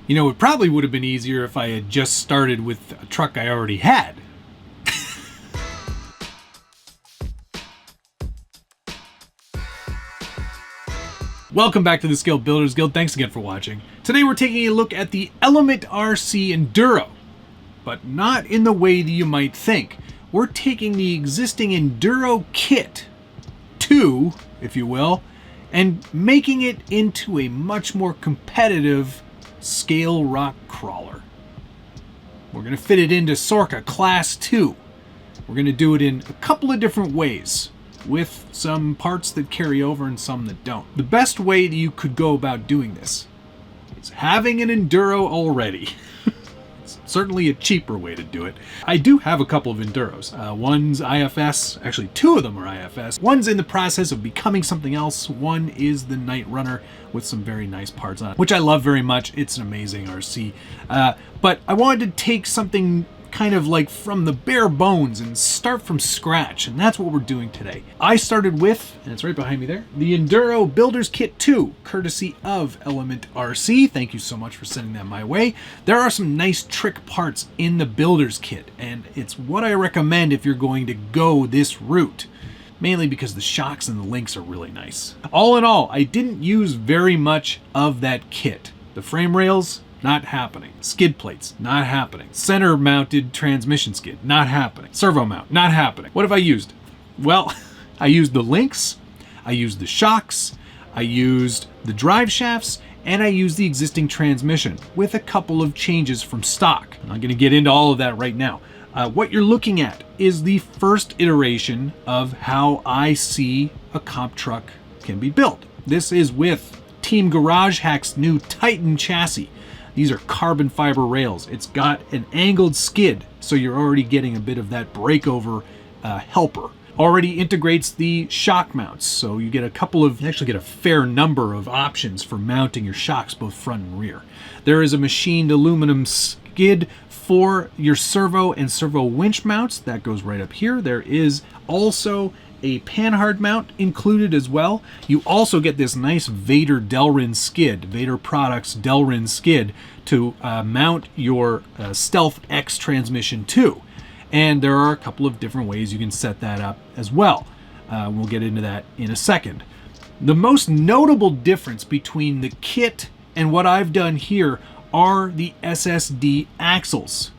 You know, it probably would have been easier if I had just started with a truck I already had. Welcome back to the Skilled Builders Guild. Thanks again for watching. Today we're taking a look at the Element RC Enduro, but not in the way that you might think. We're taking the existing Enduro kit 2, if you will, and making it into a much more competitive scale rock crawler. We're going to fit it into Sorka Class 2. We're going to do it in a couple of different ways, with some parts that carry over and some that don't. The best way that you could go about doing this is having an Enduro already. It's certainly a cheaper way to do it. I do have a couple of Enduros. One's IFS, actually 2 of them are IFS. One's in the process of becoming something else. One is the Night Runner with some very nice parts on it, which I love very much. It's an amazing RC. But I wanted to take something kind of like from the bare bones and start from scratch, and that's what we're doing today. I started with, and it's right behind me there, the Enduro Builders Kit 2, courtesy of Element RC. Thank you so much for sending that my way. There are some nice trick parts in the Builders Kit, and it's what I recommend if you're going to go this route, mainly because the shocks and the links are really nice. All in all, I didn't use very much of that kit. The frame rails, not happening. Skid plates, not happening. Center mounted transmission skid, not happening. Servo mount, not happening. What have I used? Well, I used the links, I used the shocks, I used the drive shafts, and I used the existing transmission with a couple of changes from stock. I'm going to get into all of that right now. What you're looking at is the first iteration of how I see a comp truck can be built. This is with Team Garage Hack's new Titan chassis. These are carbon fiber rails. It's got an angled skid, so you're already getting a bit of that breakover helper. Already integrates the shock mounts, so you get a fair number of options for mounting your shocks, both front and rear. There is a machined aluminum skid for your servo and servo winch mounts. That goes right up here. There is also a panhard mount included as well. You also get this nice Vader Delrin skid, Vader Products Delrin skid, to mount your Stealth X transmission to. And there are a couple of different ways you can set that up as well. We'll get into that in a second. The most notable difference between the kit and what I've done here are the SSD axles.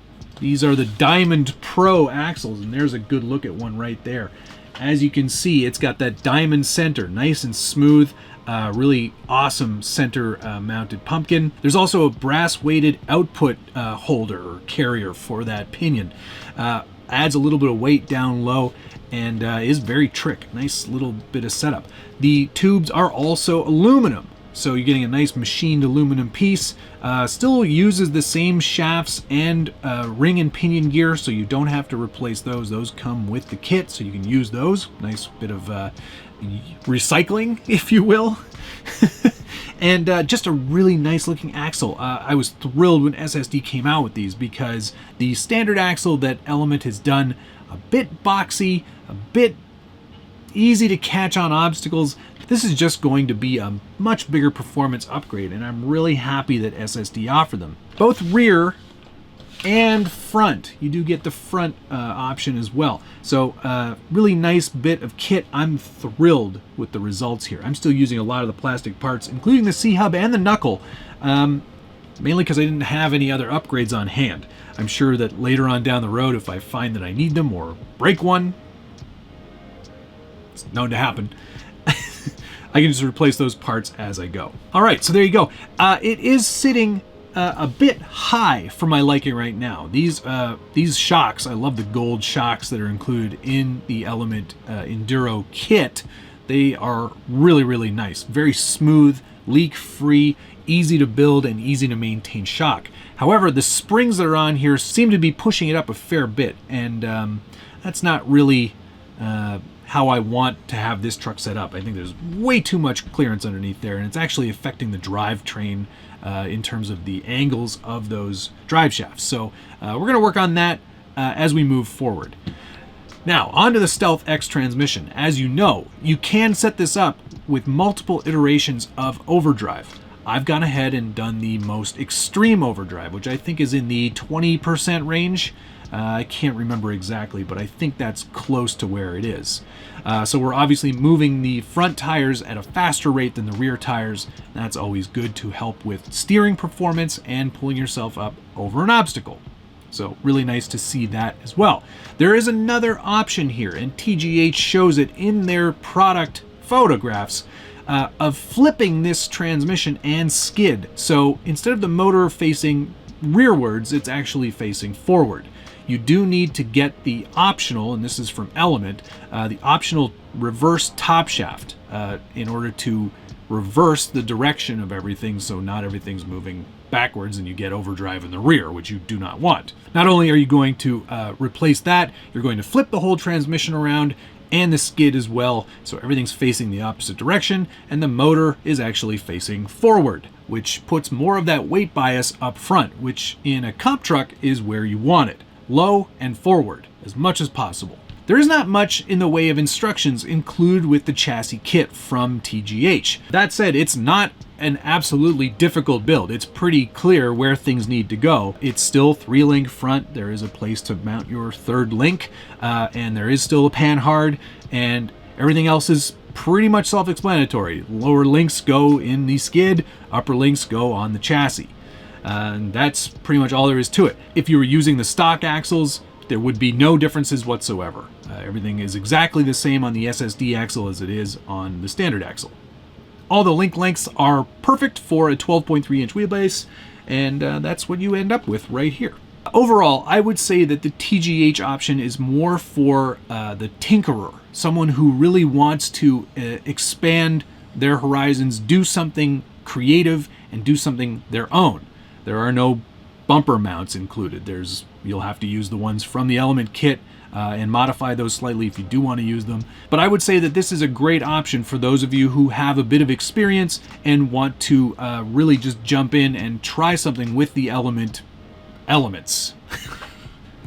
These are the Diamond Pro axles, and there's a good look at one right there. As you can see, it's got that diamond center, nice and smooth, really awesome center mounted pumpkin. There's also a brass weighted output holder or carrier for that pinion. Adds a little bit of weight down low and is very trick. Nice little bit of setup. The tubes are also aluminum, so you're getting a nice machined aluminum piece. Still uses the same shafts and ring and pinion gear, so you don't have to replace those. Those come with the kit, so you can use those. Nice bit of recycling, if you will. And just a really nice looking axle. I was thrilled when SSD came out with these because the standard axle that Element has done, a bit boxy, a bit easy to catch on obstacles. This is just going to be a much bigger performance upgrade, and I'm really happy that SSD offered them. Both rear and front. You do get the front option as well. So really nice bit of kit. I'm thrilled with the results here. I'm still using a lot of the plastic parts, including the C-hub and the knuckle, mainly because I didn't have any other upgrades on hand. I'm sure that later on down the road, if I find that I need them or break one, it's known to happen, I can just replace those parts as I go. All right, so there you go. It is sitting a bit high for my liking right now. These shocks, I love the gold shocks that are included in the Element Enduro kit. They are really, really nice. Very smooth, leak-free, easy to build, and easy to maintain shock. However, the springs that are on here seem to be pushing it up a fair bit, and that's not really how I want to have this truck set up. I think there's way too much clearance underneath there, and it's actually affecting the drivetrain in terms of the angles of those drive shafts. So we're going to work on that as we move forward. Now, onto the Stealth X transmission. As you know, you can set this up with multiple iterations of overdrive. I've gone ahead and done the most extreme overdrive, which I think is in the 20% range. I can't remember exactly, but I think that's close to where it is. So we're obviously moving the front tires at a faster rate than the rear tires. That's always good to help with steering performance and pulling yourself up over an obstacle. So really nice to see that as well. There is another option here, and TGH shows it in their product photographs, of flipping this transmission and skid. So instead of the motor facing rearwards, it's actually facing forward. You do need to get the optional, and this is from Element, the optional reverse top shaft in order to reverse the direction of everything, so not everything's moving backwards and you get overdrive in the rear, which you do not want. Not only are you going to replace that, you're going to flip the whole transmission around and the skid as well, so everything's facing the opposite direction and the motor is actually facing forward, which puts more of that weight bias up front, which in a comp truck is where you want it. Low and forward as much as possible. There is not much in the way of instructions included with the chassis kit from TGH. That said, it's not an absolutely difficult build. It's pretty clear where things need to go. It's still 3-link front. There is a place to mount your third link, and there is still a panhard, and everything else is pretty much self-explanatory. Lower links go in the skid, upper links go on the chassis. And that's pretty much all there is to it. If you were using the stock axles, there would be no differences whatsoever. Everything is exactly the same on the SSD axle as it is on the standard axle. All the link lengths are perfect for a 12.3-inch wheelbase, and that's what you end up with right here. Overall, I would say that the TGH option is more for the tinkerer, someone who really wants to expand their horizons, do something creative, and do something their own. There are no bumper mounts included. You'll have to use the ones from the Element kit and modify those slightly if you do want to use them. But I would say that this is a great option for those of you who have a bit of experience and want to really just jump in and try something with the elements.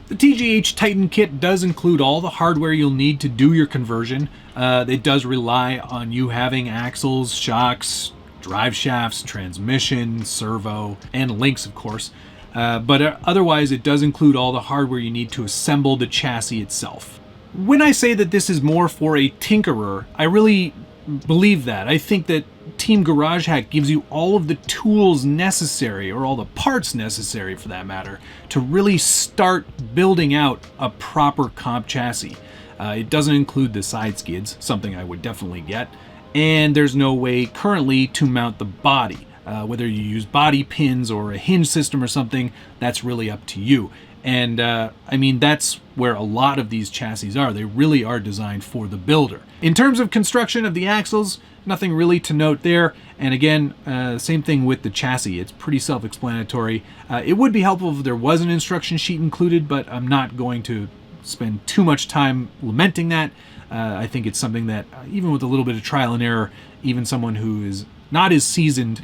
The TGH Titan kit does include all the hardware you'll need to do your conversion. It does rely on you having axles, shocks, drive shafts, transmission, servo, and links, of course. But otherwise, it does include all the hardware you need to assemble the chassis itself. When I say that this is more for a tinkerer, I really believe that. I think that Team Garage Hack gives you all of the tools necessary, or all the parts necessary for that matter, to really start building out a proper comp chassis. It doesn't include the side skids, something I would definitely get, and there's no way currently to mount the body. Whether you use body pins or a hinge system or something, that's really up to you. And I mean, that's where a lot of these chassis are. They really are designed for the builder. In terms of construction of the axles, nothing really to note there. And again, same thing with the chassis. It's pretty self-explanatory. It would be helpful if there was an instruction sheet included, but I'm not going to spend too much time lamenting that. I think it's something that, even with a little bit of trial and error, even someone who is not as seasoned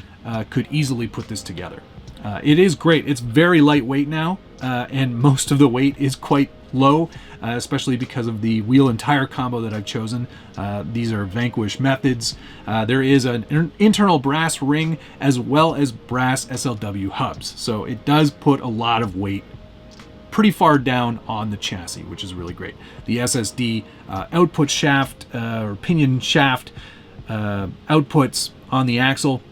could easily put this together. It is great. It's very lightweight now, and most of the weight is quite low, especially because of the wheel and tire combo that I've chosen. These are Vanquish methods. There is an internal brass ring as well as brass SLW hubs, so it does put a lot of weight pretty far down on the chassis, which is really great. The SSD output shaft, or pinion shaft outputs on the axle,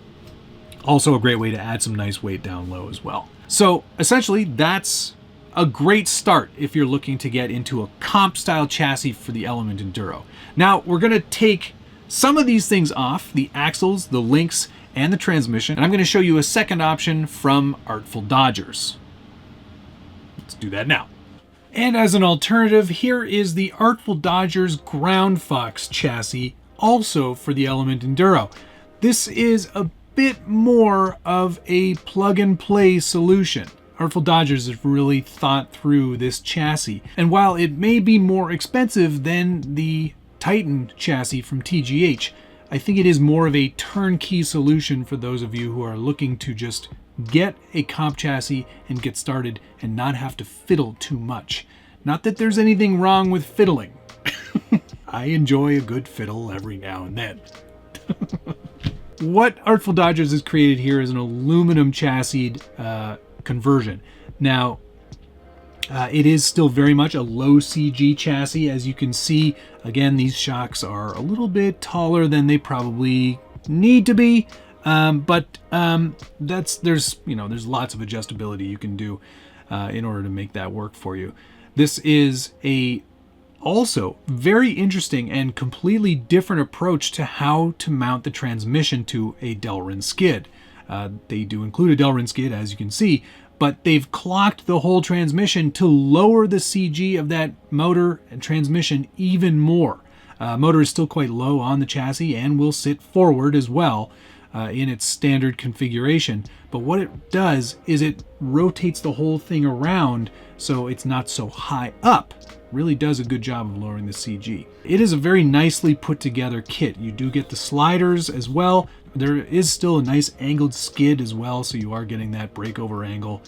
also a great way to add some nice weight down low as well. So essentially, that's a great start if you're looking to get into a comp style chassis for the Element Enduro. Now we're going to take some of these things off, the axles, the links, and the transmission, and I'm going to show you a second option from Artful Dodgers. Let's do that now. And as an alternative, here is the Artful Dodgers Ground Fox chassis, also for the Element Enduro. This is a bit more of a plug-and-play solution. Artful Dodgers have really thought through this chassis, and while it may be more expensive than the Titan chassis from TGH, I think it is more of a turnkey solution for those of you who are looking to just get a comp chassis and get started and not have to fiddle too much. Not that there's anything wrong with fiddling. I enjoy a good fiddle every now and then. what Artful Dodgers has created here is an aluminum chassis conversion. Now, it is still very much a low CG chassis. As you can see, again, these shocks are a little bit taller than they probably need to be. But there's lots of adjustability you can do in order to make that work for you. This is a also very interesting and completely different approach to how to mount the transmission to a Delrin skid. They do include a Delrin skid, as you can see, but they've clocked the whole transmission to lower the CG of that motor and transmission even more. Motor is still quite low on the chassis and will sit forward as well in its standard configuration. But what it does is it rotates the whole thing around so it's not so high up. Really does a good job of lowering the CG. It is a very nicely put together kit. You do get the sliders as well. There is still a nice angled skid as well, so you are getting that breakover angle.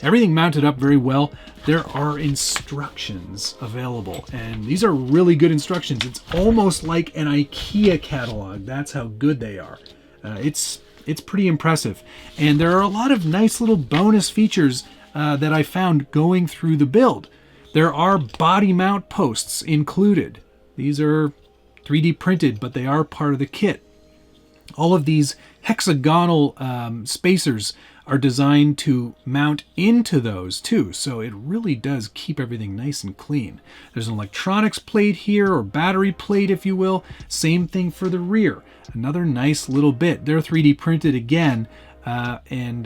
Everything mounted up very well. There are instructions available, and these are really good instructions. It's almost like an IKEA catalog. That's how good they are. It's pretty impressive. And there are a lot of nice little bonus features that I found going through the build. There are body mount posts included. These are 3D printed, but they are part of the kit. All of these hexagonal spacers are designed to mount into those too, so it really does keep everything nice and clean. There's an electronics plate here, or battery plate if you will. Same thing for the rear. Another nice little bit. They're 3D printed again, and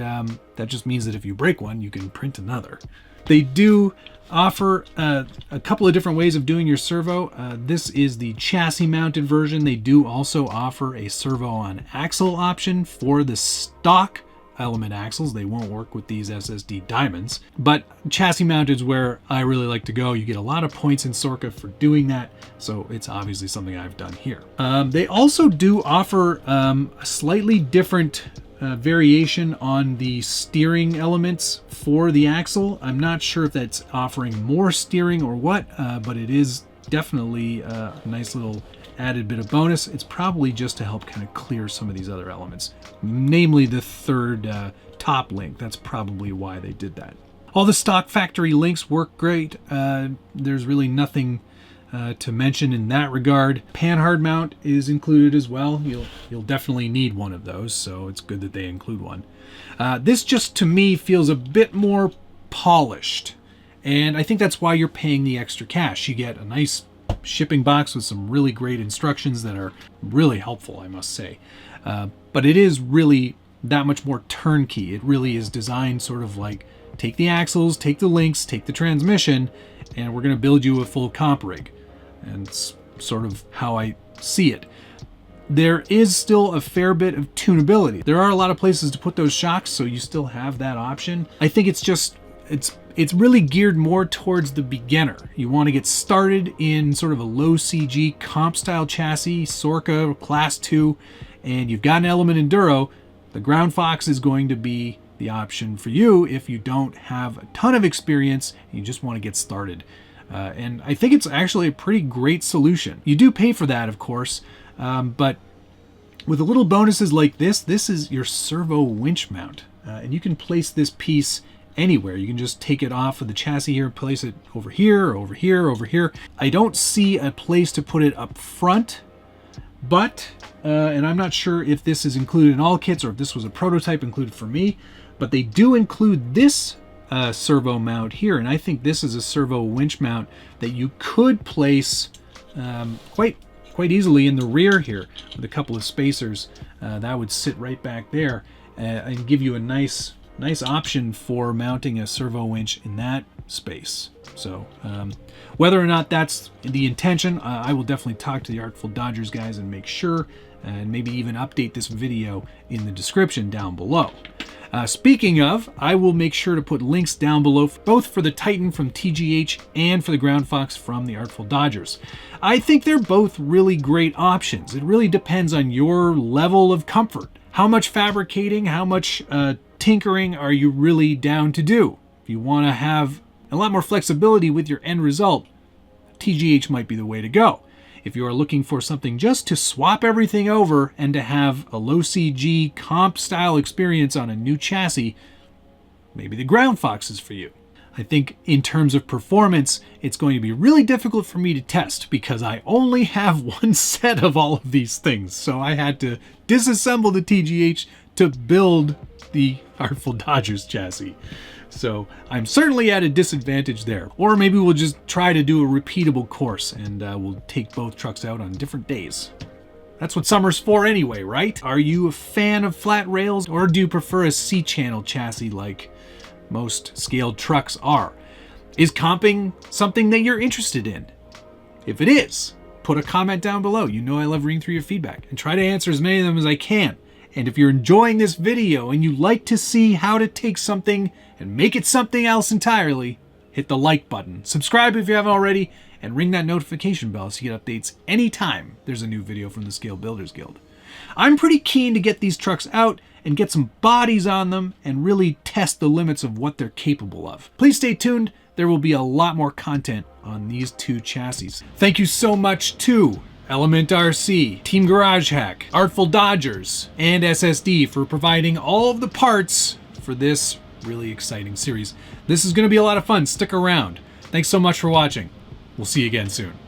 that just means that if you break one, you can print another. They do offer a couple of different ways of doing your servo. This is the chassis mounted version. They do also offer a servo on axle option for the stock Element axles. They won't work with these SSD diamonds, but chassis mounted is where I really like to go. You get a lot of points in Sorka for doing that, so it's obviously something I've done here. They also do offer a slightly different variation on the steering elements for the axle. I'm not sure if that's offering more steering or what, but it is definitely a nice little added bit of bonus. It's probably just to help kind of clear some of these other elements, namely the third top link. That's probably why they did that. All the stock factory links work great. There's really nothing to mention in that regard. Panhard mount is included as well. You'll definitely need one of those, so it's good that they include one. This just to me feels a bit more polished, and I think that's why you're paying the extra cash. You get a nice shipping box with some really great instructions that are really helpful, I must say. But it is really that much more turnkey. It really is designed sort of like, take the axles, take the links, take the transmission, and we're going to build you a full comp rig. And it's sort of how I see it. There is still a fair bit of tunability. There are a lot of places to put those shocks, so you still have that option. I think it's really geared more towards the beginner. You want to get started in sort of a low CG comp style chassis, Sorka Class 2, and you've got an Element Enduro. The Ground Fox is going to be the option for you if you don't have a ton of experience and you just want to get started. And I think it's actually a pretty great solution. You do pay for that, of course, but with the little bonuses like this is your servo winch mount. And you can place this piece anywhere. You can just take it off of the chassis here and place it over here, over here, over here. I don't see a place to put it up front, but, and I'm not sure if this is included in all kits or if this was a prototype included for me, but they do include this servo mount here, and I think this is a servo winch mount that you could place quite easily in the rear here with a couple of spacers. That would sit right back there and give you a nice option for mounting a servo winch in that space. So whether or not that's the intention, I will definitely talk to the Artful Dodgers guys and make sure, and maybe even update this video in the description down below. Speaking of, I will make sure to put links down below, both for the Titan from TGH and for the Ground Fox from the Artful Dodgers. I think they're both really great options. It really depends on your level of comfort. How much fabricating, how much tinkering are you really down to do? If you want to have a lot more flexibility with your end result, TGH might be the way to go. If you are looking for something just to swap everything over and to have a low CG comp style experience on a new chassis, maybe the Ground Fox is for you. I think in terms of performance, it's going to be really difficult for me to test because I only have one set of all of these things. So I had to disassemble the TGH to build the Artful Dodgers chassis. So I'm certainly at a disadvantage there. Or maybe we'll just try to do a repeatable course and we'll take both trucks out on different days. That's what summer's for anyway, right? Are you a fan of flat rails, or do you prefer a C-channel chassis like most scaled trucks are? Is comping something that you're interested in? If it is, put a comment down below. You know I love reading through your feedback and try to answer as many of them as I can. And if you're enjoying this video and you like to see how to take something and make it something else entirely, hit the like button, subscribe if you haven't already, and ring that notification bell so you get updates anytime there's a new video from the Scale Builders Guild. I'm pretty keen to get these trucks out and get some bodies on them and really test the limits of what they're capable of. Please stay tuned. There will be a lot more content on these two chassis. Thank you so much to Element RC, Team Garage Hack, Artful Dodgers, and SSD for providing all of the parts for this really exciting series. This is going to be a lot of fun. Stick around. Thanks so much for watching. We'll see you again soon.